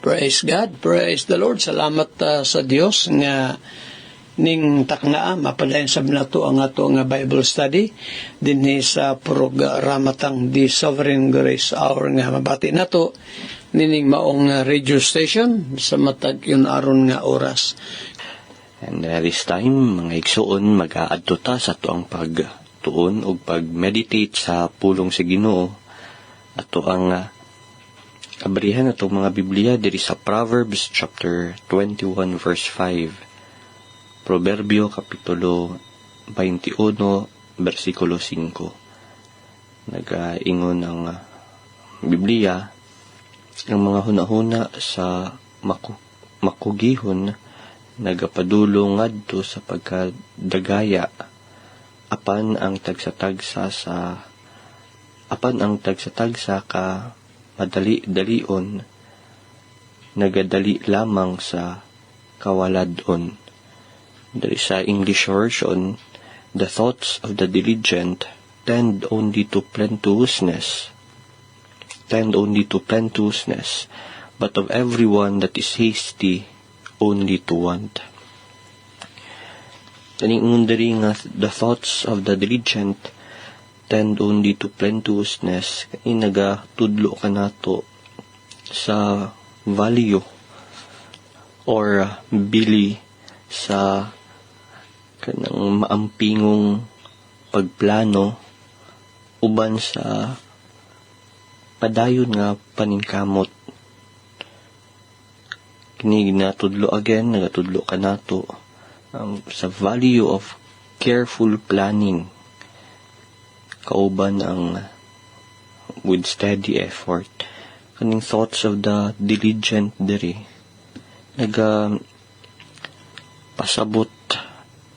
Praise God, praise the Lord. Salamat sa Dios nga ning taknaa mapadayon sab nato ang ato nga Bible study dinhi sa programa tang The Sovereign Grace Hour nga mabati nato nining maong radio station sa matag yun aron nga oras. And this time, mga igsoon, mag-aadto ta sa ato ang pagtuon o pag-meditate sa pulong sa Ginoo. Ato ang abrihan na itong mga Biblia diri sa Proverbs chapter 21 verse 5. Proverbio kapitulo 21 versikulo 5. Nag-ingon ang Biblia, ang mga hunahuna sa makugihon nagapadulong ngadto sa pagkadagaya apan ang tagsatagsa ka madali-dalion nagadali lamang sa kawaladon. There is sa English version, the thoughts of the diligent tend only to plenteousness, but of everyone that is hasty only to want. Kaning diri nga the thoughts of the diligent tend only to plenteousness, nagatudlo ka nato sa value or bili sa kanang maampingong pagplano uban sa padayon nga paningkamot. Kini ginatudlo again, nagatudlo ka nato sa value of careful planning kauban ang with steady effort. Kaning thoughts of the diligent diri pasabot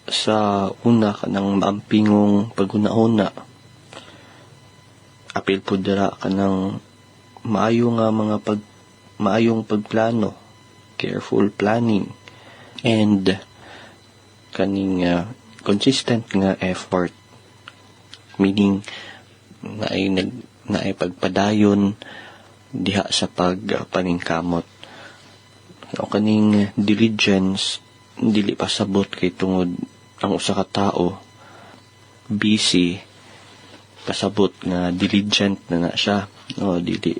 sa una kanang maampingong paghuna-huna. Apil po dira kanang maayong pagplano, careful planning, and kaning consistent nga effort, meaning na ay pagpadayon diha sa pagpaningkamot. O kaning diligence dili pasabot kay tungod ang usa ka tao busy pasabot nga diligent na siya, no, dili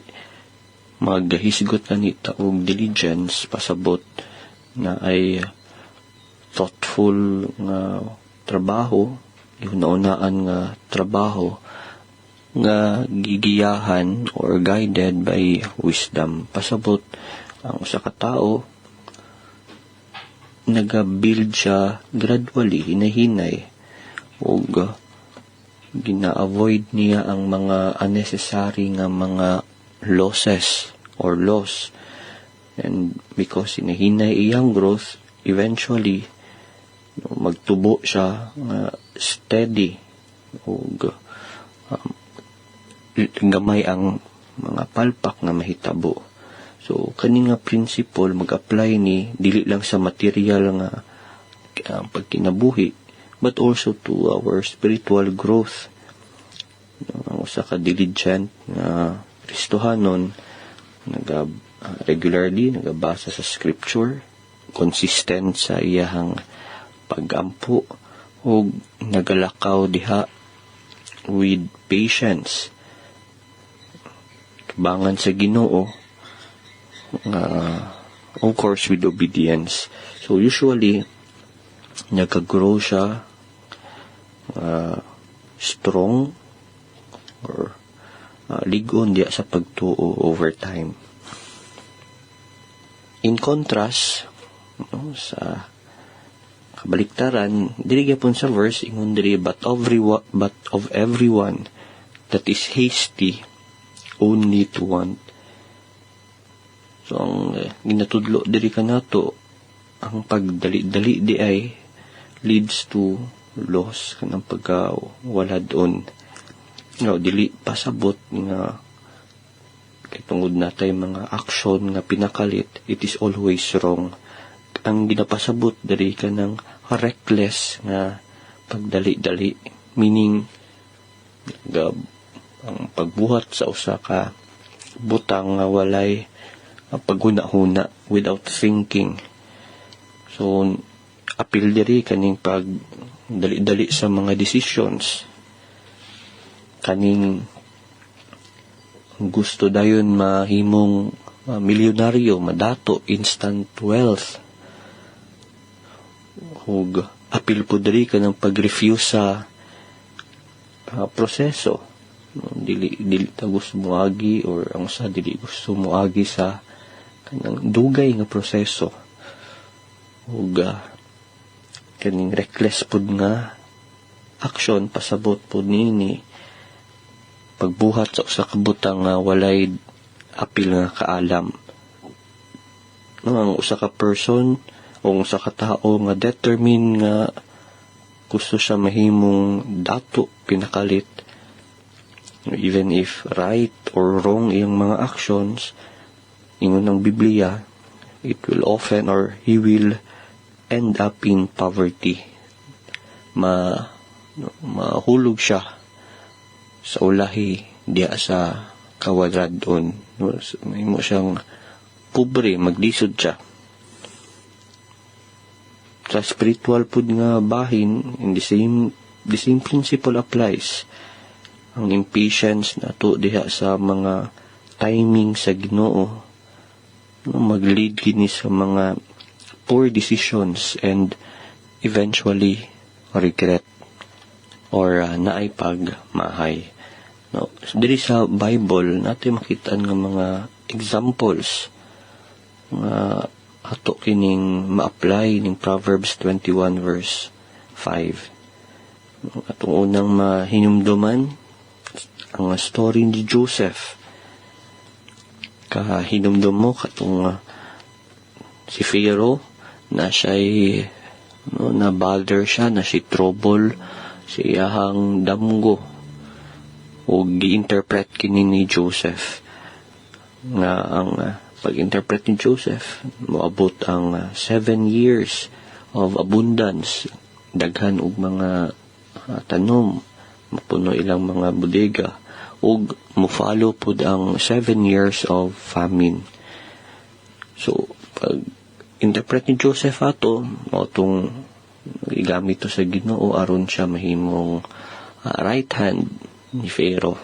maghisgot na ni taog diligence pasabot na ay thoughtful nga trabaho, una-unaan nga trabaho nga gigiyahan or guided by wisdom. Pasabot ang usa ka tawo naga-build siya gradually, hinahinay, ug gina-avoid niya ang mga unnecessary nga mga losses or loss. And because hinahinay iyang growth, eventually magtubo siya steady ug gamay ang mga palpak na mahitabo. So kani nga principle mag-apply ni dili lang sa material nga pagkinabuhi but also to our spiritual growth. Ang usa ka diligent na Kristohanon regularly nagabasa sa scripture, consistent sa iyahang pagampo o nagalakaw diha with patience tubangan sa Ginoo, of course with obedience. So usually nagagrow siya strong or ligon diya sa pagtuo over time. In contrast, sa kabaliktaran, dili gyapon sa verse ingon diri but of everyone that is hasty only to want. So ang ginatudlo diri kanato, ang pagdali-dali di ay leads to loss kanang pagkawaladon. No, dili pasabot nga kay tungod natay mga action nga pinakalit, it is always wrong. Ang ginapasabot diri kanang reckless nga pagdali-dali, meaning ang pagbuhat sa usa ka butang nga walay paghuna-huna without thinking. So apil diri kaning pag dali-dali sa mga decisions, kaning gusto dayon mahimong milyonaryo, madato, instant wealth, ug apil po diri ka ng pag-refuse sa proseso. Dili ta gusto moagi, or ang sa dili gusto moagi sa kanang dugay nga proseso, ug kaning reckless pud nga action pasabot pud nini pagbuhat sa usa ka butang nga walay apil nga kaalam. Ang usa ka person o usa ka tao nga determine nga gusto siya mahimong dato pinakalit, even if right or wrong iyang mga actions, ingon ng Biblia, it will often, or he will end up in poverty. Mahulog siya sa ulahi diya sa kawadradon. May mo siyang pobre, maglisod siya. Sa spiritual pud nga bahin, in the same principle applies. Ang impatience nato diha sa mga timing sa Ginoo, mag-lead kini sa mga poor decisions and eventually regret or naay pagmahay. No, diri sa Bible natin makita nga mga examples nga ato kining ma-apply ning Proverbs 21 verse 5. Atong unang mahinumduman ang story ni Joseph. Kahinumdum mo katong si Pharaoh na siya'y na-bother siya, na si trouble si iyahang damgo, o gi-interpret kini ni Joseph nga ang pag-interpret ni Joseph moabot ang 7 years of abundance, daghan og mga tanom, mapuno ilang mga bodega, ug mo-follow pud ang 7 years of famine. So pag interpret ni Joseph ato, o itong igamit to sa Ginoo aron siya mahimong right hand ni Pharaoh.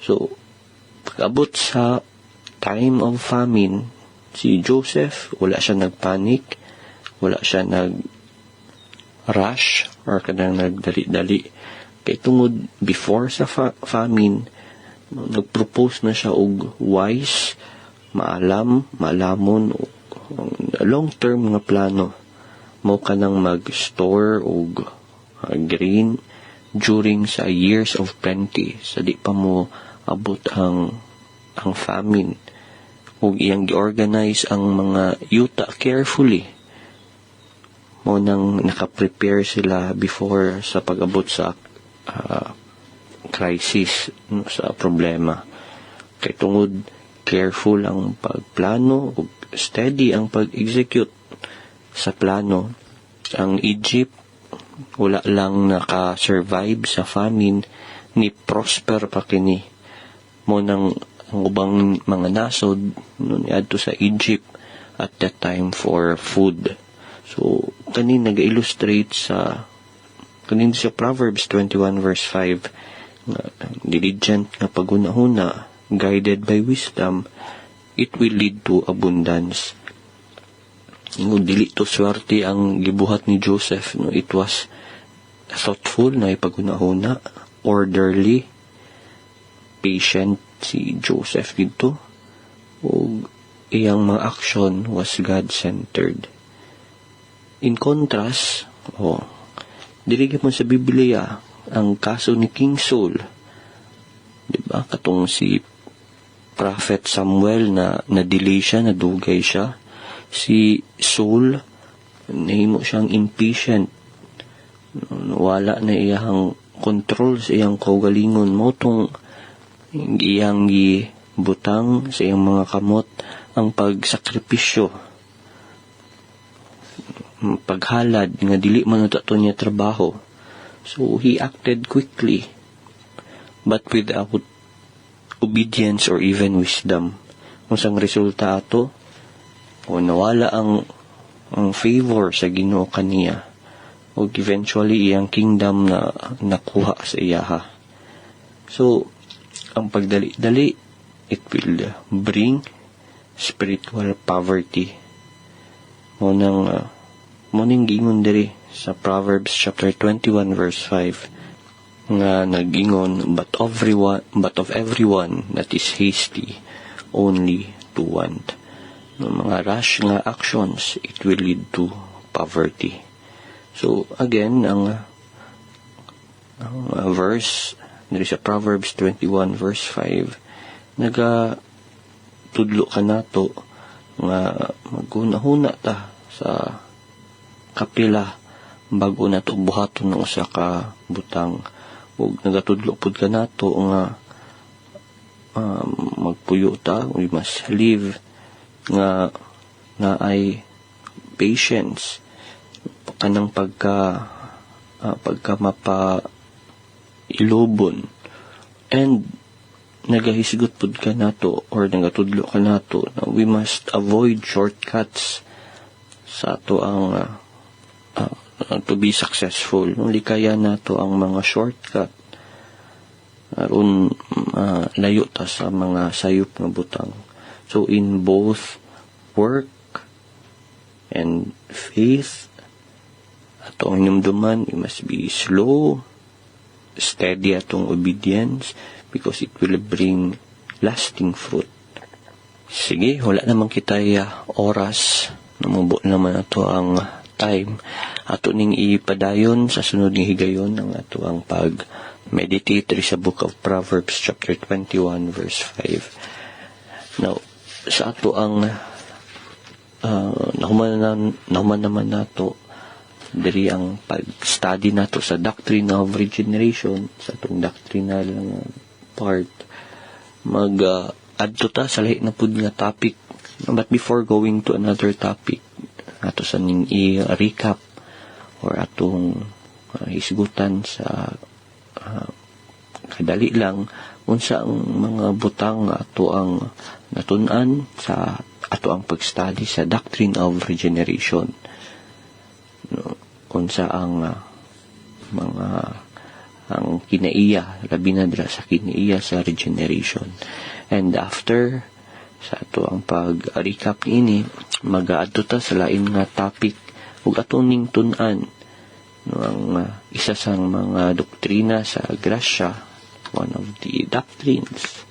So pag-abot sa time of famine, si Joseph wala siya nagpanic, wala siya nag-rush or kanang nagdali-dali. Kay tungod before sa famine, nagpropose na siya og wise, maalamon long-term nga plano. Mo ka nang mag-store og grain during sa years of plenty, sa di pa mo abot ang famine. Ug iyang gi-organize ang mga yuta carefully. Mo nang nakaprepare sila before sa pag-abot sa crisis, sa problema. Kay tungod careful ang pagplano ug steady ang pag-execute sa plano, ang Egypt wala lang naka-survive sa famine, ni prosper pa kini. Mo nang ang ubang mga nasod niadto sa Egypt at that time for food. So kanin nag-illustrate sa Proverbs 21 verse 5, diligent nga paghuna-huna, guided by wisdom, it will lead to abundance. Dili to swerte ang gibuhat ni Joseph. It was thoughtful na ipaghuna-huna, orderly, patient si Joseph dito, ug iyang mga action was God-centered. In contrast, dili gyud sa Biblia ang kaso ni King Saul. Diba? Katong si Prophet Samuel na na-delay siya, nadugay siya. Si Saul, nahimo siyang impatient. Wala na iyang control sa iyang kaugalingon. Motong iyang gibutang sa iyang mga kamot ang pagsakripisyo, paghalad nga dili man utato niya trabaho. So he acted quickly, but without obedience or even wisdom. unsang resulta ato o nawala ang favor sa Ginoo kaniya o eventually iyang kingdom na nakuha sa iyaha. So ang pagdali-dali, it will bring spiritual poverty. Munang gingon diri sa Proverbs chapter 21 verse 5 nga nagingon, but of everyone that is hasty only to want. No, mga rash nga actions, it will lead to poverty. So again, ang verse diri sa Proverbs 21 verse 5 tudlo ka nato nga maghuna-huna ta sa kapila bago nato buhaton ng usa ka butang, ug nagatudlo pud ka nato nga magpuyo ta, we must live nga ay patience kanang pagka mapa ilubon, and nagahisgot pud ka nato or nagatudlo ka nato na we must avoid shortcuts sa ato ang to be successful. Likaya nato ang mga shortcut aron layo ta sa mga sayop nga butang. So in both work and faith, atong hinumduman, we must be slow, steady atong obedience, because it will bring lasting fruit. Sige, wala naman kitay oras, namubo naman ato ang time. Ato ning ipadayon sa sunod nga higayon ang ato ang pag-meditate sa Book of Proverbs chapter 21 verse 5. Now, sa ato ang nahuman naman nato diri ang pag-study nato sa doctrine of regeneration, sa itong doctrinal part, adto ta sa lahi na pud nga topic. But before going to another topic, ato sa ning i-recap or atong hisgutan sa kadali lang unsa ang mga butang ato ang natun-an sa ato ang pag-study sa doctrine of regeneration. Unsa ang mga ang kinaiya, labi na dira sa kinaiya sa regeneration. And after sa ato ang pag-recap ini, mag-aadto ta sa lain nga topic ug ato ning tun-an ang isa sa mga doktrina sa grasya, one of the doctrines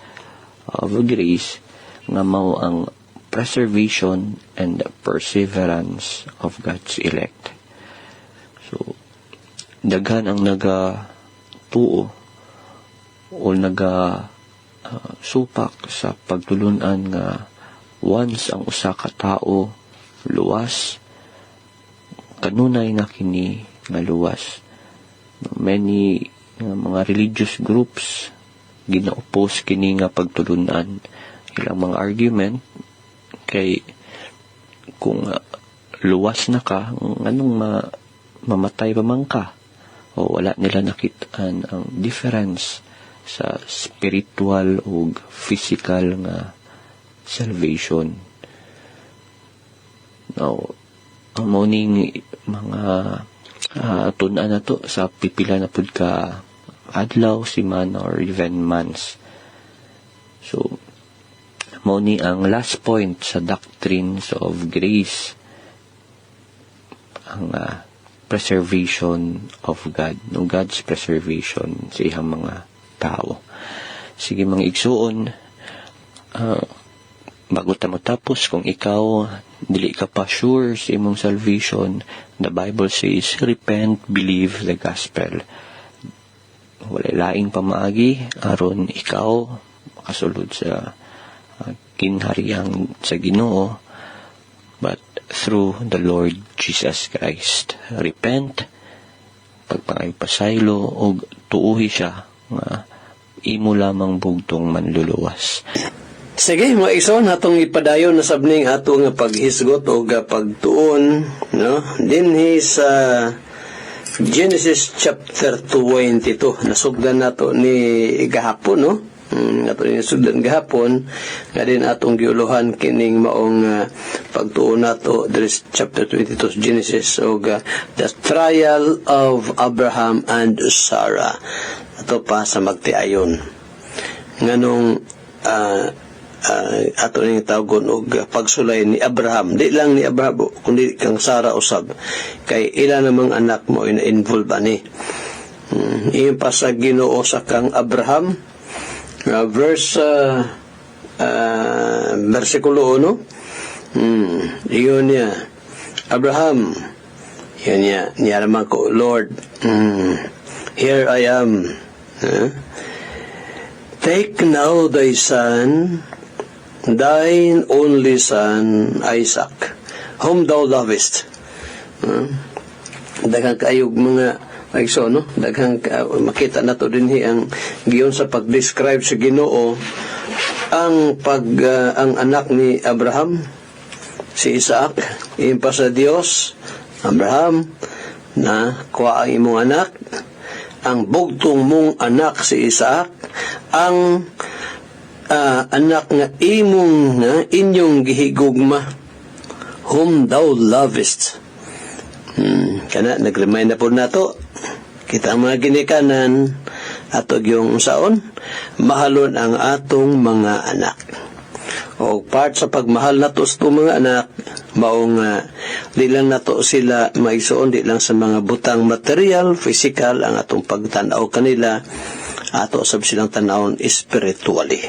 of grace, nga mao ang preservation and perseverance of God's elect. So, daghan ang tuo o supak sa pagtulunan nga once ang usa ka tao luwas, kanunay na kini nga luwas. Many mga religious groups gina-oppose kini nga pagtulunan. Ilang mga argument kay kung luwas na ka, anong mamatay pa man ka, o wala nila nakitaan ang difference sa spiritual o physical nga salvation. Now, ang morning mga tunan na to sa pipila na pud ka adlaw, simana, or even months. So, morning ang last point sa doctrines of grace, ang preservation of God, no, God's preservation sa ihang mga tao. Sige mga igsuon, bago ta matapos, kung ikaw dili ka pa sure sa imong salvation, the Bible says, repent, believe the gospel. Wala laing pamaagi aron ikaw makasulod sa kinhariang sa Ginoo, but through the Lord Jesus Christ. Repent, pagpangaypasaylo, o tuuhi siya nga imo lamang bugtong manluluwas. Sige, mga ison, atong ipadayon na sabning ato nga paghisgot o pagtuon, no? Dinhi sa Genesis chapter 22, nasugdan nato ni gahapon, no? Ato ni sugdan gahapon nga din atong giuluhan kining maong pagtuo nato there is chapter 22 Genesis o the trial of Abraham and Sarah. Ato pa sa magtiayon nganong ato ning tawgon og pagsulay ni Abraham, di lang ni Abraham kundi kang Sarah usab kay ila namang anak mo ina involve ani. Iyon pa sa Ginoo sa kang Abraham, versikulo 1, iyon niya, Abraham, yun niya naman ko, Lord, here I am, take now thy son, thine only son, Isaac, whom thou lovest. Daghang kaayog mga so, no? Daghang makita na to din ang giyon sa pag-describe sa Ginoo ang ang anak ni Abraham si Isaac impa sa Dios. Abraham, na kuha ang imong anak, ang bugtong mong anak si Isaac, ang anak nga inyong gihigugma, whom thou lovest. Kana nag-remind na po nato kita ang mga ginikanan atog yung saon mahalon ang atong mga anak. O part sa pagmahal nato sa mga anak maong di lang nato sila maigsoon, di lang sa mga butang material, physical ang atong pagtanaw kanila, ato sab silang tanawon spiritually,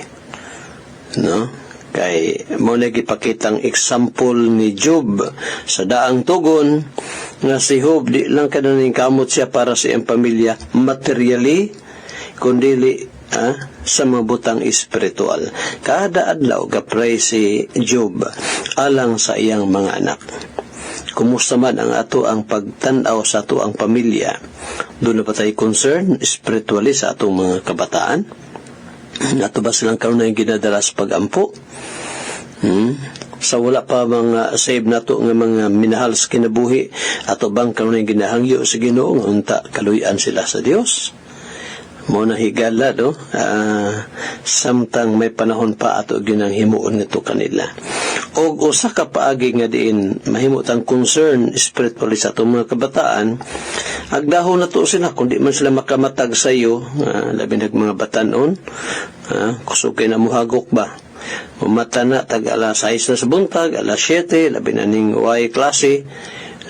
no? Kay mo na gipakitang example ni Job sa daang tugon nga si Job di lang kananing kamot siya para sa iyang pamilya materially kundi sa mga butang espiritual. Kada adlaw gapray si Job alang sa iyang mga anak. Kumusta man ang ato ang pagtanaw sa ato ang pamilya, doon na pa tayo concern spiritually sa atong mga kabataan. Ato ba silang karon na ginadala sa pag-ampo? Sa wala pa mga save nato nga mga minahal sa kinabuhi, ato bang karon na ginahangyo sa Ginoo nga unta kaluyan sila sa Dios? Mo na higala, no? Samtang may panahon pa ato ginang himuon nito kanila. Og usa ka paagi nga diin mahimutang concern spiritually sa atong mga kabataan, agdahon na to sila kundi man sila makamatag sa iyo, labi nag mga batanon, kusog kay na muhagok ba, umata na tag alas 6 na sa buntag, alas 7 labi na ning Y klase,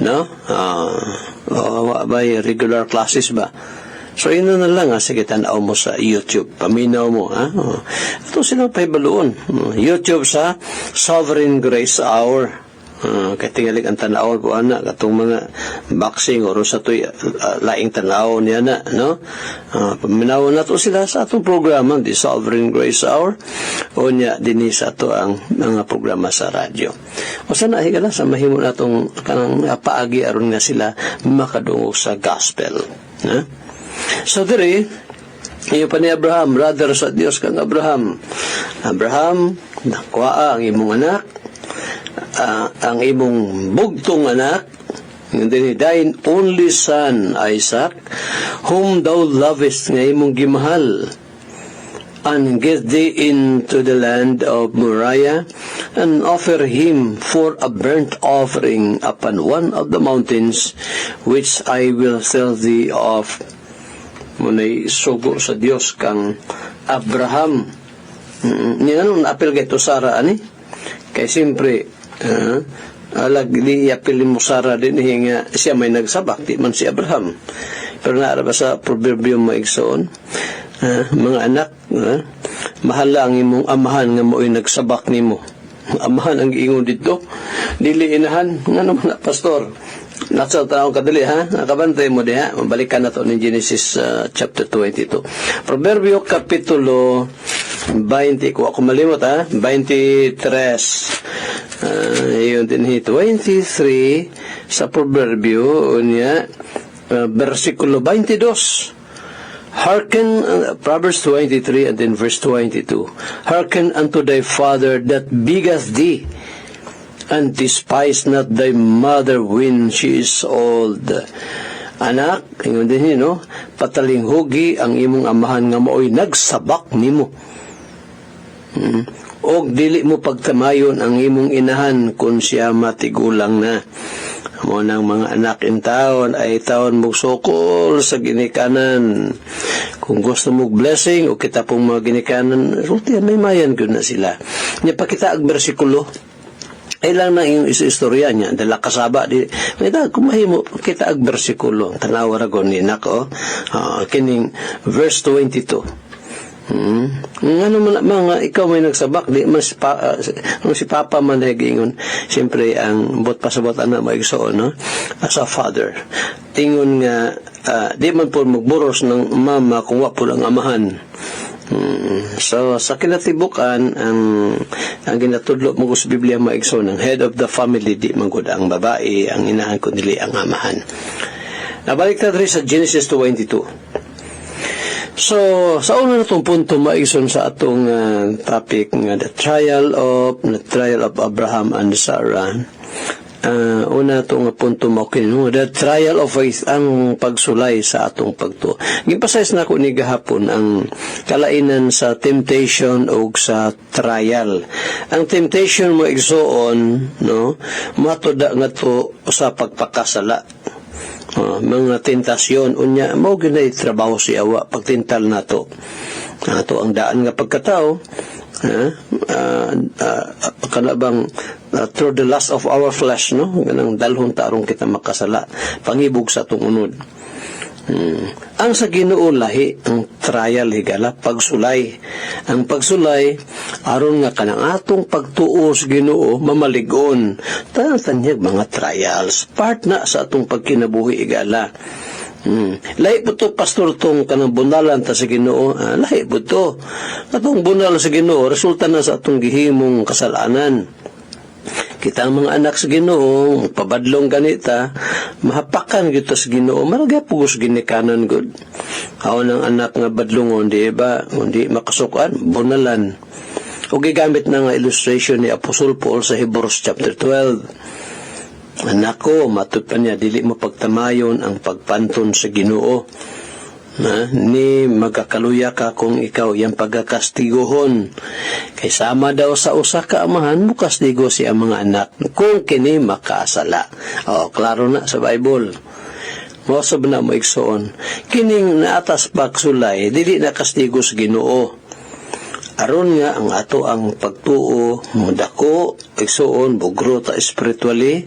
no? By regular classes ba. So, ino na lang, sige, tanaw mo sa YouTube. Paminaw mo, ito silang paibaluon. YouTube sa Sovereign Grace Hour. Kaya tingalig ang tanaw po, katong mga boxing, o sa to'y laing tanaw niya na, no? Paminaw na to sila sa atong programa, the Sovereign Grace Hour. O niya, din sa to ang mga programa sa radyo. O sana, higala, sa mahimo na itong paagi aron nga sila makadungog sa gospel. So diri, iyo pa ni Abraham, brother sa Dios kang Abraham. Abraham, nakuha ang imong anak, ang imong bugtong anak, and then thine only son, Isaac, whom thou lovest, nga imong gimahal, and get thee into the land of Moriah, and offer him for a burnt offering upon one of the mountains, which I will tell thee of. Muna'y sugo sa Dios kang Abraham. Ninanong naapil kay to Sarah ani? Kay siyempre, alag di apil mo Sarah din nga siya may nagsabak, di man si Abraham. Pero naara ba sa proverbio maigsoon? Mga anak, mahal ang imong amahan nga mo'y nagsabak nimo. Amahan ang giingon dito. Dili inahan. Nga naman na, pastor. Nasa taong kadali, nakabantay mo di, mabalikan na to ni Genesis chapter 22. Proverbio kapitulo 20, kung ako malimot, 23. Yun din, 23 sa Proverbio, niya, versikulo 22. Hearken, Proverbs 23 and then verse 22. Hearken unto thy father that begat thee, and despise not thy mother when she is old. Anak, ingon din no, patalinghugi ang imong amahan nga maoy nagsabak nimo. Og dili mo pagtamayon ang imong inahan kung siya matigulang na. Mo nang mga anak in taon ay taon mo sukol sa ginikanan. Kung gusto mo blessing o kita pong mga ginikanan, sulti may mayan gyud na sila. Nya pakita ang bersikulo. Ay lang na yung istorya niya, dala kasaba di. May kung mahimo kita ang bersikulo. Tanawa ra gon ni nako. Kining verse 22. Ano man mga ikaw may nagsabak di mas si Papa man nagingon siyempre ang bot pasabot ana maigsoon no as a father tingon nga di man po magburos ng mama kung wa po lang amahan. So sa kinatibukan ang ginatudlo mo sa Biblia maigsoon ang head of the family di man gud ang babae ang inahan kundi ang amahan. Nabalik ta diri sa Genesis 22. So, sa una na itong punto, maison sa atong topic nga the trial of Abraham and Sarah. Una itong punto mo the trial of faith, ang pagsulay sa atong pagtuo. Gipasayas na ako ni gahapon ang kalainan sa temptation o sa trial. Ang temptation mo igsoon, no, matuda nga to sa pagpakasala. Mga tentasyon unya mao gyud trabaho si awa pagtintal nato ang daan nga pagkatao kana bang through the lust of our flesh no ganang dalhon tarong kita makasala pangibog sa atong unod. Ang sa Ginoo lahi ang trial higala pagsulay. Ang pagsulay aron nga kanang atong pagtuo sa Ginoo mamaligon. Tanyag mga trials part na sa atong pagkinabuhi higala. Lahi po to pastor tong kanang bunalan ta sa Ginoo. Lahi po to. Atong bunal sa Ginoo resulta na sa atong gihimong kasalanan. Kita ang mga anak sa Ginoo, pabadlong ganita, mahapakan kita sa Ginoo, maragay po sa ginikanan good. Ako ng anak nga badlongon, di ba? Hindi makasukan, bunalan. O gigamit na nga illustration ni Apostle Paul sa Hebrews chapter 12. Anak ko, matupan niya, dili mo pagtamayon ang pagpanton sa Ginoo. Ni magkakaluya ka kung ikaw yung pagkakastigohon. Kay sama daw sa usa ka amahan mo kastigo siya mga anak kung kini makasala. Klaro na sa Bible. Mosab na mo igsoon. Kining naatas pagsulay, dili na kastigo sa Ginoo. Aron nga ang ato ang pagtuo mudako igsoon bugro ta spiritually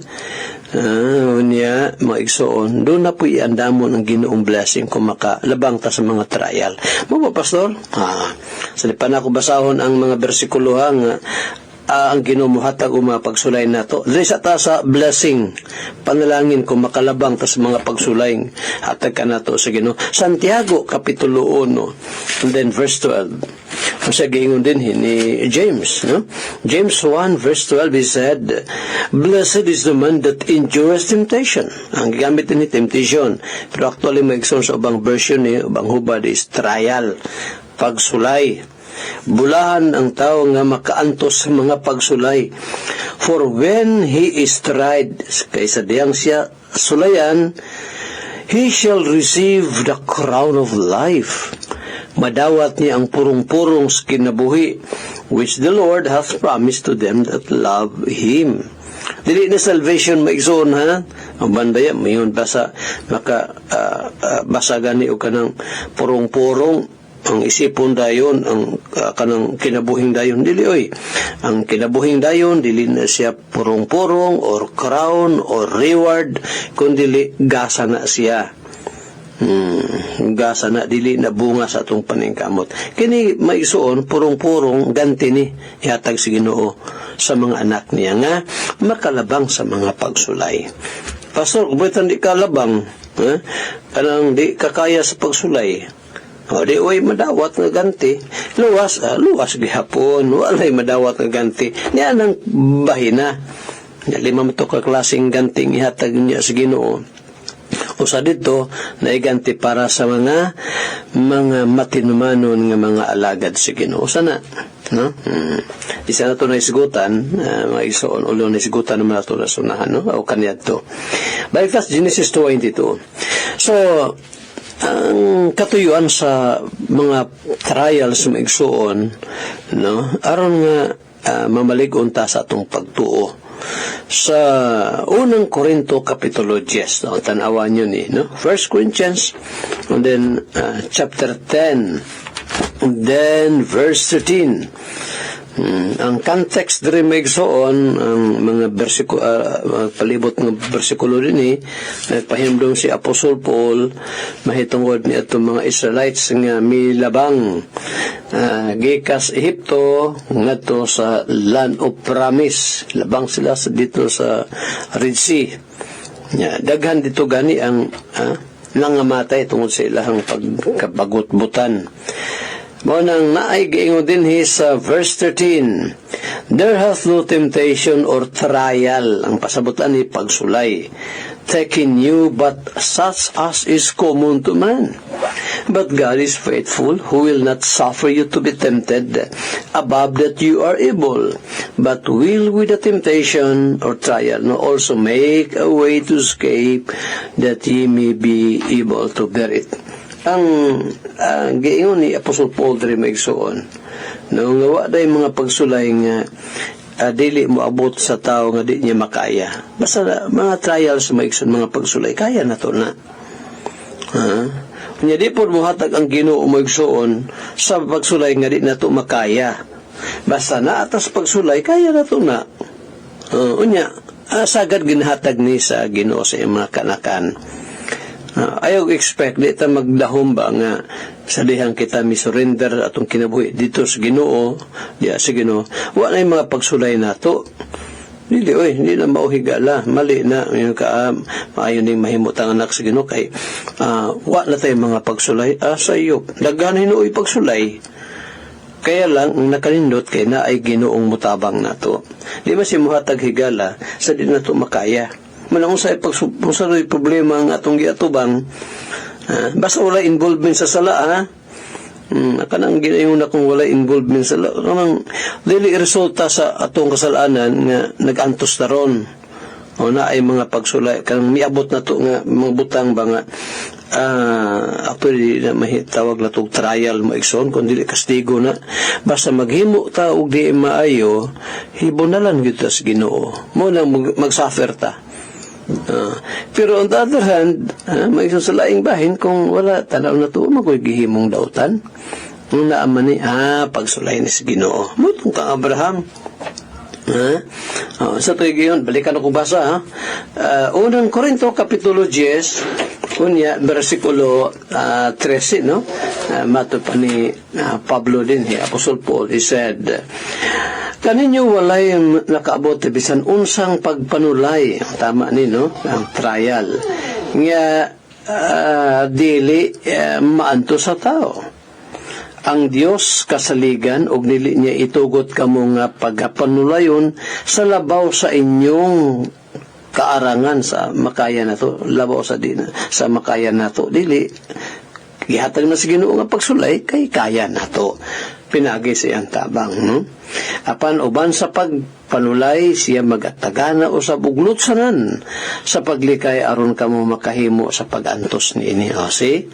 niya maigsoon doon na po iandamon ang Ginoong blessing kung makalabang ta sa mga trial. Mo pastor? Sa lipan ako basahon ang mga bersikulo nga ang Ginoo mohatag o mga pagsulay nato. Dili sa ta sa blessing panalangin kung makalabang ta sa mga pagsulay hatag ka nato sa Ginoo. Santiago kapitulo 1 and then verse 12. Sa gingon din ni James, no? James 1 verse 12 he said, "Blessed is the man that endures temptation." Ang gamit ni temptation, pero actually may sa ubang version ni ubang hubad is trial, pagsulay. Bulahan ang tao nga makaantos sa mga pagsulay. For when he is tried, kaysa diyang siya sulayan, he shall receive the crown of life. Madawat niya ang purong-purong kinabuhi, which the Lord hath promised to them that love Him. Dili na salvation maigsoon ha. Ang bandaya mayon basa basa gani o kanang purong-purong ang isipon dayon ang kanang kinabuhing dayon dili oy. Ang kinabuhing dayon dili na siya purong-purong or crown or reward kundi gasa na siya. Gasa na dili na bunga sa atong paningkamot. Kini maisuon purong-purong ganti ni ihatag sa Ginoo sa mga anak niya nga makalabang sa mga pagsulay. Pastor, kung di kalabang, kanang di kakaya sa pagsulay, di way madawat nga ganti, luwas gihapon, walay madawat nga ganti, niya nang bahina. Lima mo to kaklaseng ganting ihatag niya sa Ginoo. Usa dito naiganti para sa mga matinumanon nga mga alagad sa Ginoo. Sana no? Isa na to na isgutan, mga isoon ulo na isgutan naman na to na sunahan, no? O kaniyad to. Balik tas Genesis 22. So, ang katuyuan sa mga trials maigsuon, no, aron nga mamalig-on ta sa atong pagtuo. Sa unang Korinto kapitulo 10, no, tanawan nyo ni, no? 1 Corinthians, and then chapter 10, and then verse 13. Ang context diri maigsoon, ang mga bersikulo, palibot ng bersikulo din nagpahinumdom si Apostol Paul mahitungod ni atong mga Israelites nga milabang gikas Ehipto ngadto sa land of promise. Labang sila dito sa Red Sea. Daghan dito gani ang nangamatay tungod sa ilahang pagkabagot-butan. Mo nang naay giingon din sa verse 13, there hath no temptation or trial, ang pasabutan ni pagsulay, taking you but such as is common to man. But God is faithful, who will not suffer you to be tempted above that you are able, but will with the temptation or trial no also make a way to escape, that ye may be able to bear it. Ang giingon ni Apostol Paul diri maigsoon, no, nga wa day mga pagsulay nga dili mo abot sa tao nga di niya makaya. Basta mga trials maigsoon, mga pagsulay kaya na to na. Nya di pod mohatag ang Ginoo maigsoon sa pagsulay nga di na to makaya. Basta na atas pagsulay kaya na to na. Unya sagad ginhatag ni sa Ginoo sa mga kanakan. Ayaw expect di ta magdahom ba nga sa dihang kita mi-surrender atong kinabuhi dito sa Ginoo, diya sa Ginoo. Wa na mga pagsulay nato. Dili hindi na mauhigala, mali na yung maayo ning mahimot ang anak sa Ginoo kay wa na tay mga pagsulay sa iyo. Daghan hinuoy pagsulay. Kaya lang ang nakalindot kay na ay Ginoong mutabang nato. Di ba si muhatag higala sa di nato makaya. Manang usay pagsusuloy problema ang atong giatubang, basta wala involvement sa sala, kanang ginayon na kung wala involvement sa sala, kanang dili resulta sa atong kasalanan nga nag-antos na ron. O na ay mga pagsulay, kanang miabot na to nga mga butang ba nga, actually na mahitawag na itong trial maigsoon, kung dili kastigo na, basta maghimo ta og di maayo, hibunalan kita sa Ginoo. Mo na mag-suffer ta. Pero on the other hand, may susalaing bahin kung wala tanaw na to magoy gihimong dautan nung naaman ni pagsulay ni si Ginoo mutong kang Abraham. Sa tuig yun, balikan ako basa unang Korinto kapitulo 10 kunya versikulo 13, no? Mato pa ni Pablo din, Apostol Paul, he said, kaninyo walay nakaabot bisan unsang pagpanulay, tama ni, no? Ang trial nga dili maanto sa tao. Ang Dios kasaligan og dili niya itugot kamo nga pagpanulayon sa labaw sa inyong kaarangan sa makaya nato, labaw sa sa makaya nato, dili gihatag na sa Ginoo nga pagsulay kay kaya nato. Pinagi siyang tabang, no? Apan uban sa pagpanulay siya magatagana o sa buglutsanan sa paglikay aron kamo makahimo sa pagantos niini. See?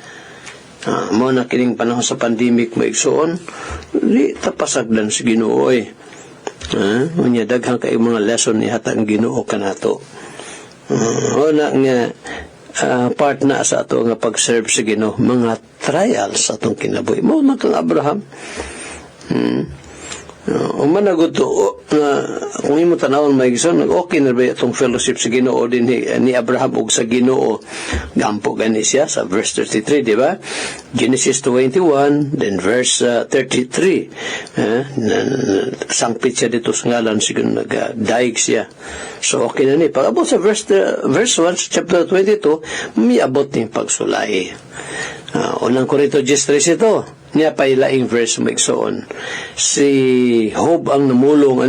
Mo na kining panahon sa pandemic maigsoon, di tapasagdan si Ginoo unya daghang kay mga lesson ni hatag ang Ginoo kanato. Wala nga part na sa ato nga pag-serve sa Ginoo, mga trials sa atong kinabuhi. Mo man kang Abraham. Managot kung imo tanawon maigsoon, okay na ba itong fellowship sa Ginoo din ni Abraham ug sa Ginoo? Gampo gani siya sa verse 33, di ba? Genesis 21, then verse 33. Sangpit siya dito sa ngalan, siguro nag-daig siya. So okay na ni. Pag-abot sa verse 1, chapter 22, may abot ni pagsulay. Unang Korinto 10:3 ito. Niya pa ilaing verse maigsoon. Si Job ang namulong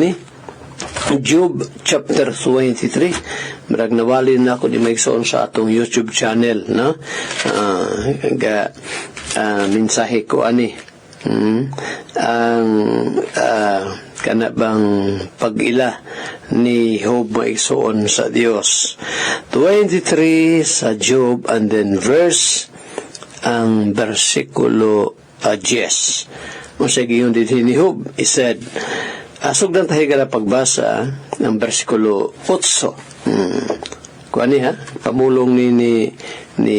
Job chapter 23. Marag nawalin na ako di maigsoon sa atong YouTube channel, no? Mensahe ko ang kana bang pag-ila ni Job maigsoon sa Dios. 23 sa Job, and then verse ang versikulo 10. Kung sa giyon din hinihub, he said, sugdan tayo ka na pagbasa ng versikulo 8. Kuha niya, pamulong ni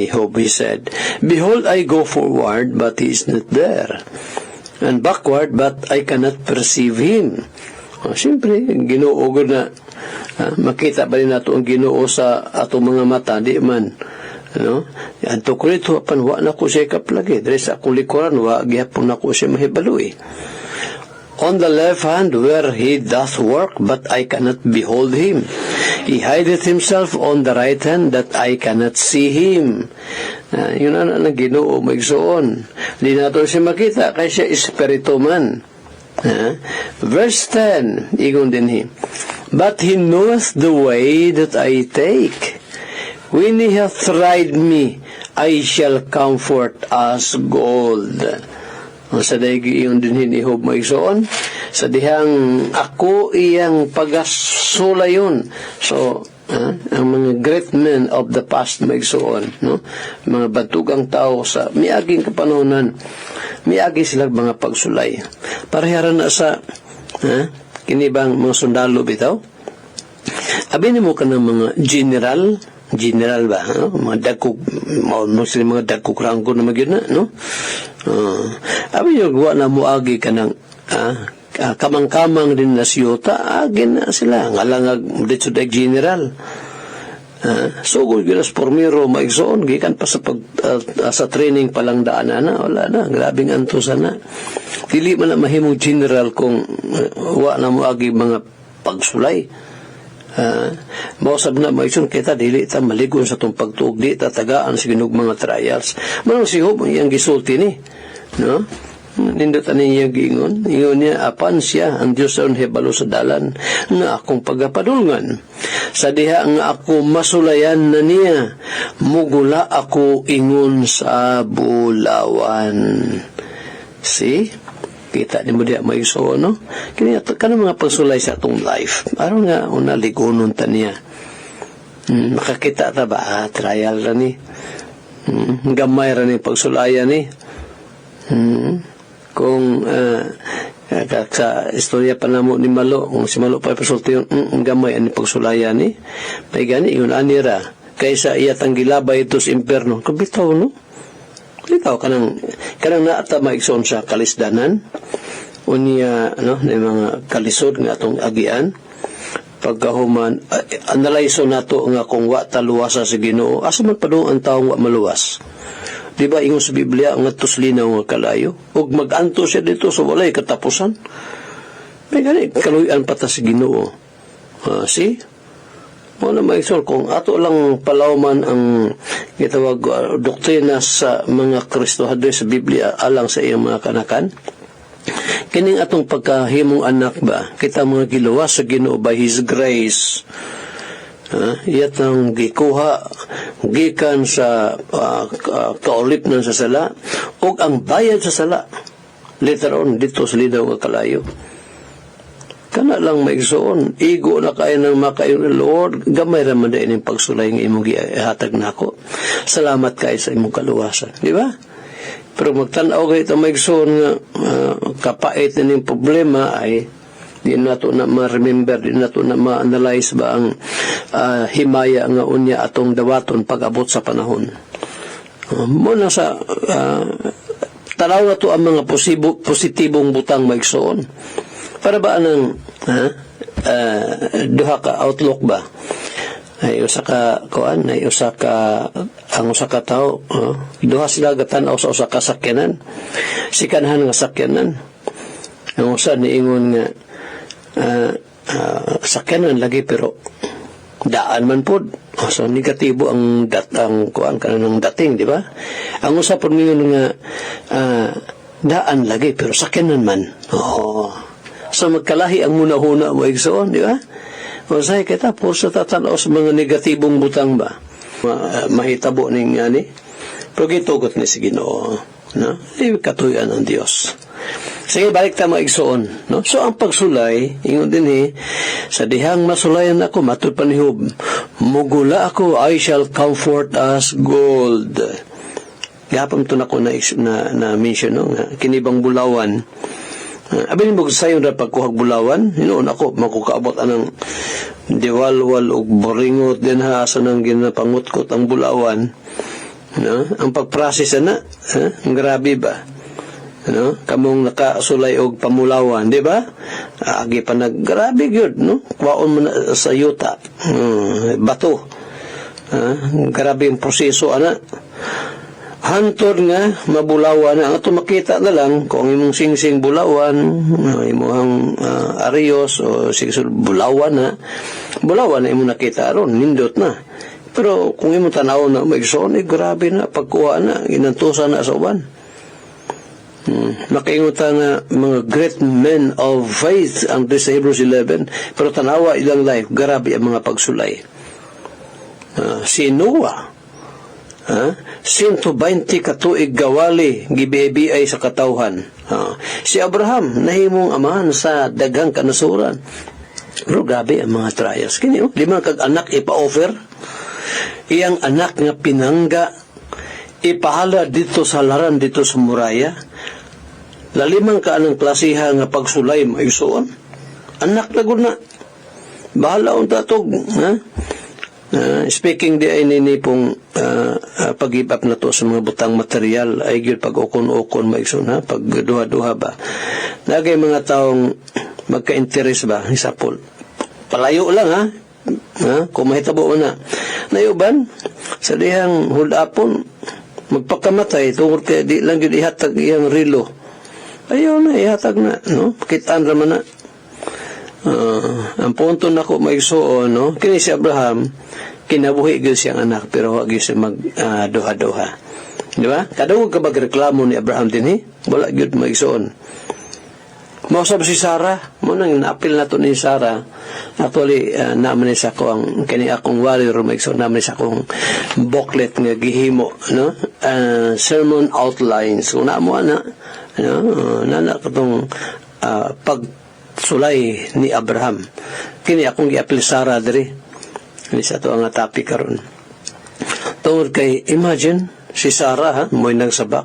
Job, he said, "Behold, I go forward, but he is not there. And backward, but I cannot perceive him." Siyempre, Ginoo na makita ba rin nato ang Ginoo sa atong mga mata, di man. Ano? Anto ko rito, wa na ko siya kaplagi. Dari sa akong likuran, wa gihapon na ko siya mahibaloy. On the left hand, where he doth work, but I cannot behold him. He hideth himself on the right hand, that I cannot see him. Yun ang Ginoo, magsuon. Di nato siya makita, kaya siya espiritu man. Verse 10, igon din he, "But he knoweth the way that I take. When he hath tried me, I shall comfort as gold." Sa daigi iyon din hinihog maigsoon, sa dihang ako iyang pagasulayon. So, ang mga great men of the past maigsoon, no? Mga batugang tao sa miaging kapanonan, miagi sila mga pagsulay. Pareharan na sa kinibang mga sundalo bitaw. Abi mo ka ng mga general ba, no? Mga dagkog, mga dagkog ranggo na magyun na, no? Abi yung gawa na muagi ka ng kamang-kamang din na siyota, agin na sila, ngalangag dito sa general. Sugod ginas pormiro maigsoon, gikan pa sa training palang daanan na, wala na, grabing antusan na. Dili man na mahimong general kung wa na muagi mga pagsulay. Mausab na maigsoon kita, dili ta maligon sa itong pagtuog, di ta tagaan sa ginog mga trials. Manong si Job, iyang gisulti ni, no? Nindutan niya giingon, ingon niya, apan siya ang Diyos sa hebalo sa dalan nga akong pagapadulngan. Sa diha nga ako masulayan na niya, mugula ako ingon sa bulawan. See? Kita ni mo diya maiso, no? Kaya mga pagsulay sa atong life. Aron nga, unaligonon ta niya. Makakita ta ba? Trial ra ni. Gamay ra ni pagsulayan ni. Kung sa istorya pa namo ni Malo, kung si Malo pa pasulti yun, gamay ani pagsulayan ni. May gani, yun anira. Kaysa iyatang gilabay ito sa imperno. Kabitaw, no? Kabitaw, kanang naata maigsoon sa kalisdanan. Unya, na mga kalisod nga atong agian. Pagkahuman, analayso nato nga kung wa taluwasa sa Ginoo, asa man padung ang taong wa maluwas. Diba, ingon sa Biblia, ang atuslinaw nga kalayo. Huwag mag-anto siya dito sa walay katapusan. May gani, kaluyan pata sa Ginoo. See? Wala maisol, kung ato lang palawman ang gitawag doktrina sa mga Kristohadre sa Biblia alang sa iyang mga kanakan, kining atong pagkahimong anak ba, kita mga giluwas sa Ginoo by His grace. Iyatang gikuha gikan sa kaulip ng sa sala o ang bayad sa sala later on dito sa lidaw nga kalayo. Kana lang maigsoon, igo na kayo ng makayon ng Lord, gamay raman din yung pagsulay ng imong ihatag na ako. Salamat kayo sa imong kaluwasan. Di ba? Pero magtanaw kayo ito maigsoon nga kapait na yung problema ay di nato na ma-remember, di nato na ma-analyze ba ang himaya nga unya atong dawaton pag-abot sa panahon. Muna sa tanaw na to ang mga positibong butang maigsoon. Para ba anang duha ka outlook ba? Ay usa ka kuan, ay usa ka ang usa ka tawo, duha sila gatan-aw sa usa ka sakyanan. Sikanhan nga sakyanan. Ang usa niingon nga sakyanan lagi pero daan man pod. So negatibo ang kuan kanang dating, di ba? Ang usa pod ningon nga daan lagi pero sakyanan man. So magkalahi ang muna-huna mo igsoon, di ba? O say kita po sa tatanaw sa mga negatibong butang ba? Mahitabo ning ani. Pero gitugot ni si Ginoo, no? Katuyan ng Dios. Sige, balik ta mga igsoon, no? So ang pagsulay, ingon din sa dihang masulayan ako, matud pa ni Job, mugula ako, I shall comfort as gold. Gapon to na ko na mention, no? Kinibang bulawan. Abin mo sa yung pagkuhag bulawan, hinoon ako, makukaabot anang diwalwal o boringot din ha, asa nang ginapangutkot ang bulawan. No? Ang pagprocess na, ang grabe ba? No? Kamong nakasulay og pamulawan, di ba? Agi pa grabe gyud, no? Kwaon mo na sa yuta, bato. Grabe ang proseso, ana. Hantod nga mabulawan na ato makita na lang kung imong singsing bulawan, imong arios o sigsul bulawan na imong nakita aron nindot na. Pero kung imong tanaw na maigsoon, grabe na pagkuha na ginantusan na sa uban. Makaingutan na mga great men of faith ang sa Hebrews 11, pero tanawa ilang life, grabe ang mga pagsulay. Si Noah, 120 katuig gawali gibebi ay sa katawhan. Si Abraham nahimong amahan sa daghang kanasuran. Pero grabe ang mga trials kini, 5 kag anak ipa-offer. Iyang anak nga pinangga ipahala dito sa laran dito sa muraya. Lalimang ka anang klasiha nga pagsulay maigsuon. Anak na gud na. Bahala unta tog, speaking di ay nini pong pag-give up na to sa mga butang material ay gyud pag-ukon-ukon maigsoon, pag duha-duha ba. Nagay mga taong magka-interest ba isapol. Palayo lang kung mahitabo na. Nayuban sa dihang hold-upon magpakamatay tungod kay di lang gyud ihatag iyang relo. Ayaw na ihatag na, no? Kitaan ra man na. Ang punto na ko maigsuon, no? Kini si Abraham kinabuhi gyud siyang anak pero wa gyud siya mag duha-duha. Di ba? Kadungog ka magreklamo ni Abraham dinhi, wala gyud maigsuon. Mausab si Sarah, mo nang naapil na to ni Sarah. Actually, naman sa ko ang kini akong warrior maigsuon, naman sa akong booklet nga gihimo, no? Sermon outlines. Kung naamo na, nana katong pagsulay ni Abraham. Kini akong giapil Sarah diri. Ini sa ito ang topic karon. Tungod kay, imagine, si Sarah, mo'y nagsabak.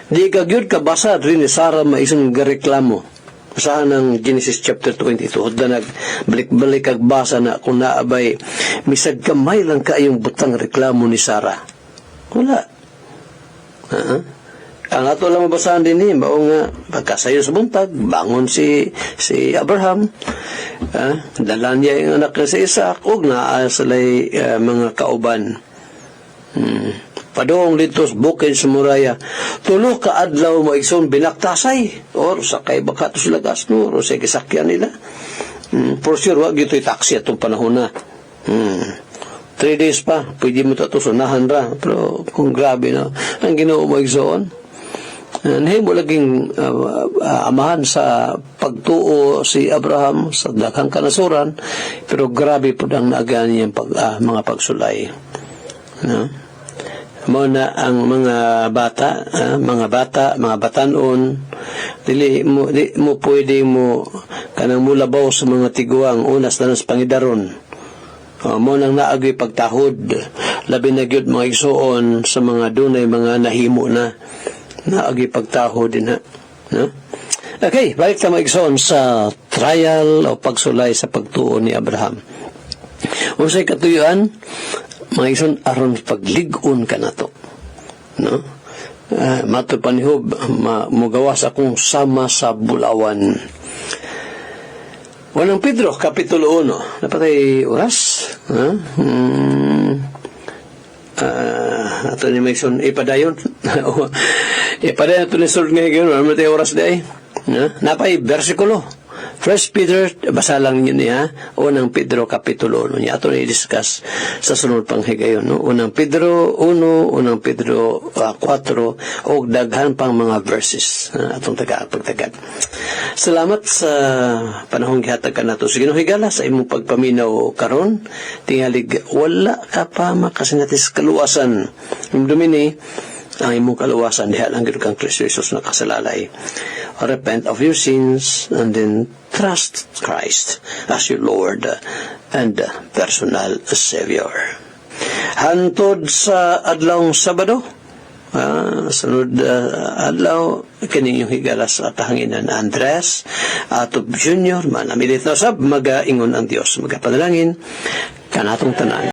Di ka gyud kabasa rin ni Sarah maisang gareklamo. Basahan ng Genesis chapter 22. Da nagbalik-balik kag basa na kung naabay, misag kamay lang kayong butang reklamo ni Sarah. Wala. Ang ato lang mabasahan din ni, mao nga, pagkasayo sa buntag, bangon si Abraham, dala niya yung anak na si Isaac, og naasalay mga kauban. Padong dito sa bukid sa muraya, tulo ka adlaw maigsoon binaktasay, or sakay baka to sila gasno, or sa kisakyan nila. For sure, wag ito taxi atong panahon na. 3 days pa, pwede mo ito sunahan ra, pero kung grabe na, ang Ginoo maigsoon. Nahimo laging amahan sa pagtuo si Abraham sa daghang kanasuran, pero grabe po ang naagan niyang mga pagsulay. No? Mo na ang mga bata, mga batanon, dili mo pwede mo kanang mulabaw sa mga tiguang unas na sa pangidaron. Mo nang naagi pagtahod, labi na gyud mga igsuon sa mga dunay mga nahimo na naagi pagtahod din no? Okay, balik ta maigsoon sa trial o pagsulay sa pagtuo ni Abraham. Unsay katuyuan? Mga igsoon aron paglig-on ka nato, no? Mato panihog mugawas akong sama sa bulawan. Unang Pedro kapitulo 1. Napatay oras, ato ni Mason ipadayon ipadayon ito ni Sir ngayon matay oras day napay versikulo 1 Peter basa lang ninyo niya unang Pedro kapitulo 1 niya ato ni discuss sa sunod pang higayon unang Pedro 1 unang Pedro 4 o daghan pang mga verses atong pagtagad. Salamat sa panahong gihatag ka nato sige no higala sa imong pagpaminaw karon tingalig wala ka pa makasinatis kaluwasan dumini ang imong kaluwasan diha lang gid kang Kristo Jesus na kasalalay. Repent of your sins and then trust Christ as your Lord and personal Savior. Hantod sa adlawng Sabado, Sunod adlaw kini yung higala sa kahanginan Andres Atob Jr. manamilit na sab magaingon ang Dios magapanalangin kanatong tanan.